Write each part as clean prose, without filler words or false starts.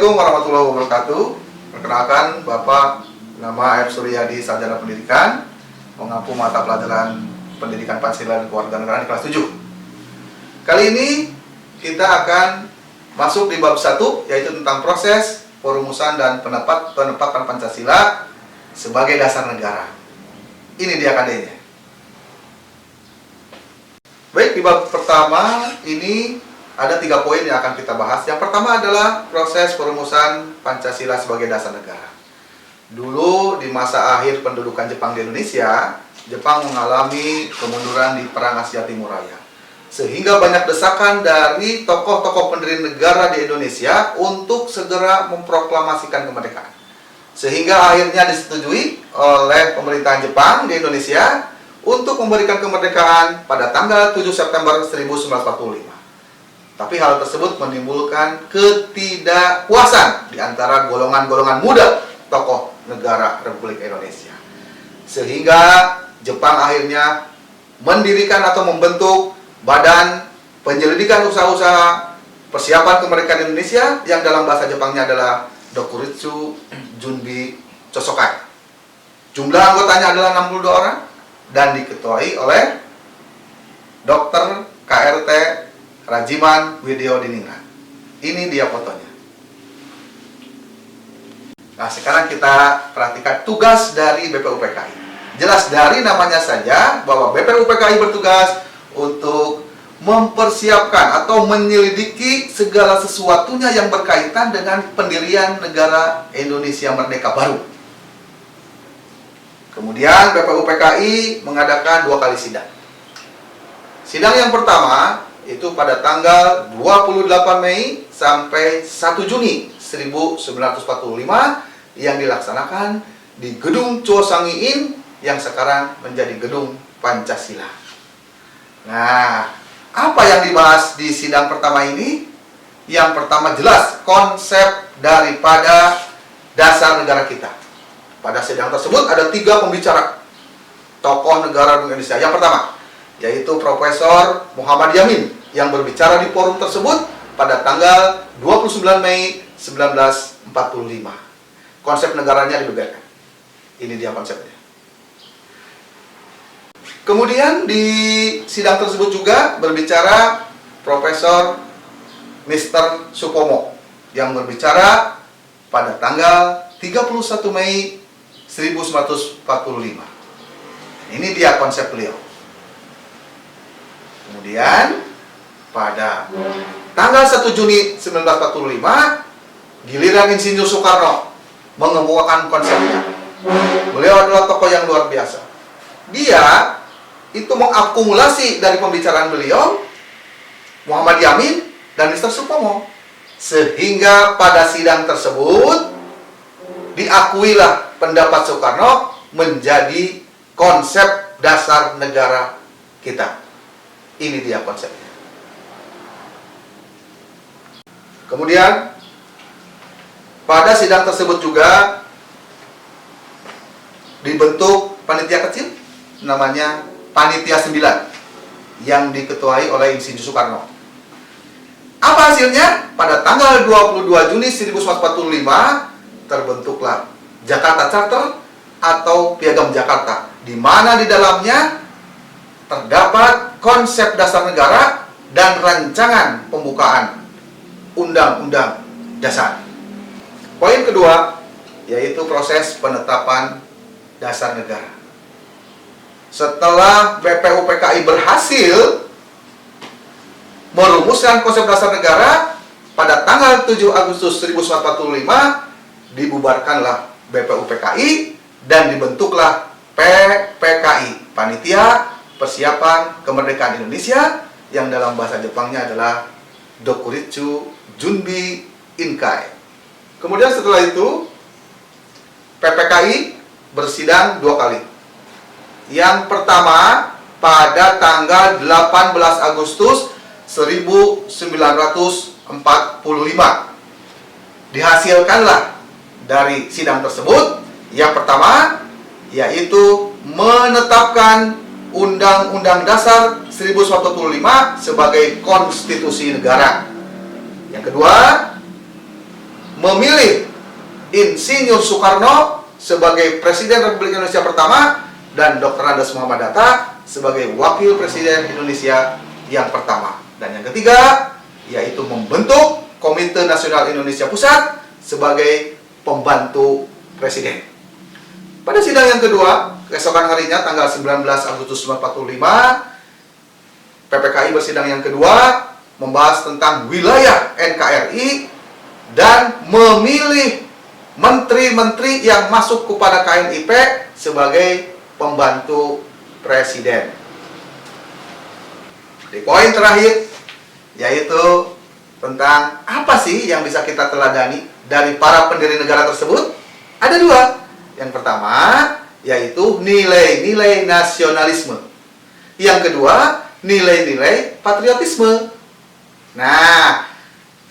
Assalamualaikum warahmatullahi wabarakatuh. Perkenalkan, Bapak nama F. Suryadi, Sarjana Pendidikan, mengampu mata pelajaran Pendidikan Pancasila dan Kewarganegaraan di kelas 7. Kali ini kita akan masuk di bab 1, yaitu tentang proses perumusan dan penempatan Pancasila sebagai dasar negara. Ini dia KD-nya. Baik, di bab pertama ini ada 3 poin yang akan kita bahas. Yang pertama adalah proses perumusan Pancasila sebagai dasar negara. Dulu di masa akhir pendudukan Jepang di Indonesia, Jepang mengalami kemunduran di Perang Asia Timur Raya. Sehingga banyak desakan dari tokoh-tokoh pendiri negara di Indonesia untuk segera memproklamasikan kemerdekaan. Sehingga akhirnya disetujui oleh pemerintahan Jepang di Indonesia untuk memberikan kemerdekaan pada tanggal 7 September 1945. Tapi hal tersebut menimbulkan ketidakpuasan di antara golongan-golongan muda tokoh negara Republik Indonesia. Sehingga Jepang akhirnya mendirikan atau membentuk Badan Penyelidikan Usaha-usaha Persiapan Kemerdekaan Indonesia yang dalam bahasa Jepangnya adalah Dokuritsu Junbi Chosokai. Jumlah anggotanya adalah 62 orang dan diketuai oleh Dr. KRT Rajiman Widyodiningrat. Ini dia fotonya. Nah, sekarang kita perhatikan tugas dari BPUPKI. Jelas dari namanya saja bahwa BPUPKI bertugas untuk mempersiapkan atau menyelidiki segala sesuatunya yang berkaitan dengan pendirian negara Indonesia Merdeka baru. Kemudian BPUPKI mengadakan 2 kali sidang. Sidang yang pertama itu pada tanggal 28 Mei sampai 1 Juni 1945 yang dilaksanakan di Gedung Chosangiin yang sekarang menjadi Gedung Pancasila. Nah, apa yang dibahas di sidang pertama ini? Yang pertama jelas konsep daripada dasar negara kita. Pada sidang tersebut ada 3 pembicara tokoh negara Indonesia. Yang pertama yaitu Profesor Muhammad Yamin yang berbicara di forum tersebut pada tanggal 29 Mei 1945. Konsep negaranya dibeberkan. Ini dia konsepnya. Kemudian di sidang tersebut juga berbicara Profesor Mr. Supomo yang berbicara pada tanggal 31 Mei 1945. Ini dia konsep beliau. Kemudian pada tanggal 1 Juni 1945, giliran Insinyur Soekarno mengemukakan konsepnya. Beliau adalah tokoh yang luar biasa. Dia itu mengakumulasi dari pembicaraan beliau, Muhammad Yamin dan Mr. Supomo. Sehingga pada sidang tersebut diakuilah pendapat Soekarno menjadi konsep dasar negara kita. Ini dia konsepnya. Kemudian pada sidang tersebut juga dibentuk panitia kecil namanya Panitia 9 yang diketuai oleh Insinyur Soekarno. Apa hasilnya? Pada tanggal 22 Juni 1945 terbentuklah Jakarta Charter atau Piagam Jakarta, di mana di dalamnya terdapat konsep dasar negara dan rancangan pembukaan Undang-Undang Dasar. Poin kedua yaitu proses penetapan dasar negara. Setelah BPUPKI berhasil merumuskan konsep dasar negara pada tanggal 7 Agustus 1945, dibubarkanlah BPUPKI dan dibentuklah PPKI, Panitia Persiapan Kemerdekaan Indonesia, yang dalam bahasa Jepangnya adalah Dokuritsu Junbi Inkai. Kemudian setelah itu PPKI bersidang 2 kali. Yang pertama pada tanggal 18 Agustus 1945. Dihasilkanlah dari sidang tersebut yang pertama yaitu menetapkan Undang-Undang Dasar 1945 sebagai konstitusi negara. Yang kedua, memilih Insinyur Soekarno sebagai Presiden Republik Indonesia pertama dan Dr. Andes Muhammad Hatta sebagai Wakil Presiden Indonesia yang pertama. Dan yang ketiga, yaitu membentuk Komite Nasional Indonesia Pusat sebagai pembantu Presiden. Pada sidang yang kedua, keesokan harinya tanggal 19 Agustus 1945, PPKI bersidang yang kedua membahas tentang wilayah NKRI dan memilih menteri-menteri yang masuk kepada KNIP sebagai pembantu Presiden. Di poin terakhir, yaitu tentang apa sih yang bisa kita teladani dari para pendiri negara tersebut. Ada dua. Yang pertama, yaitu nilai-nilai nasionalisme. Yang kedua, nilai-nilai patriotisme. Nah,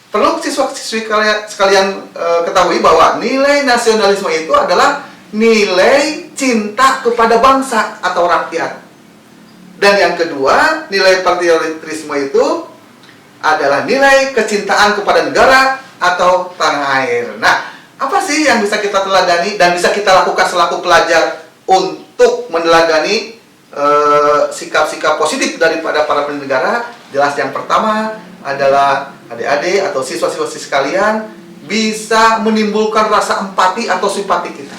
perlu siswa-siswi sekalian ketahui bahwa nilai nasionalisme itu adalah nilai cinta kepada bangsa atau rakyat. Dan yang kedua, nilai patriotisme itu adalah nilai kecintaan kepada negara atau tanah air. Nah, apa sih yang bisa kita teladani dan bisa kita lakukan selaku pelajar untuk meneladani sikap-sikap positif daripada para pendiri negara? Jelas yang pertama adalah adik-adik atau siswa-siswa sekalian bisa menimbulkan rasa empati atau simpati kita.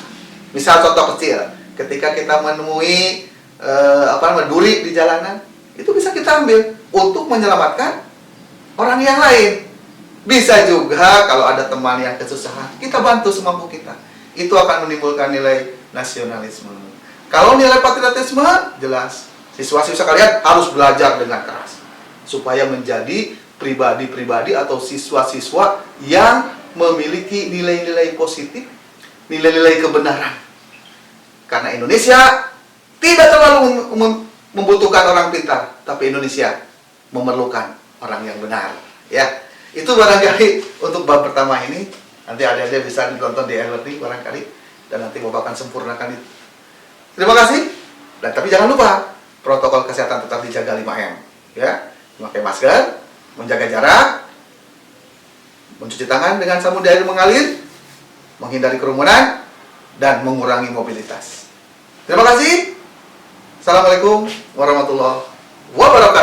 Misal contoh kecil, ketika kita menemui duri di jalanan, itu bisa kita ambil untuk menyelamatkan orang yang lain. Bisa juga kalau ada teman yang kesusahan, kita bantu semampu kita. Itu akan menimbulkan nilai nasionalisme. Kalau nilai patriotisme, jelas siswa-siswa sekalian harus belajar dengan keras supaya menjadi pribadi-pribadi atau siswa-siswa yang memiliki nilai-nilai positif, nilai-nilai kebenaran. Karena Indonesia tidak terlalu membutuhkan orang pintar, tapi Indonesia memerlukan orang yang benar. Ya, itu barangkali untuk bab pertama ini. Nanti adik-adik bisa ditonton di e-learning barangkali, dan nanti Bapak akan sempurnakan itu. Terima kasih. Dan tapi jangan lupa protokol kesehatan tetap dijaga 5M. Ya, memakai masker, menjaga jarak, mencuci tangan dengan sabun dan air mengalir, menghindari kerumunan, dan mengurangi mobilitas. Terima kasih. Assalamualaikum warahmatullahi wabarakatuh.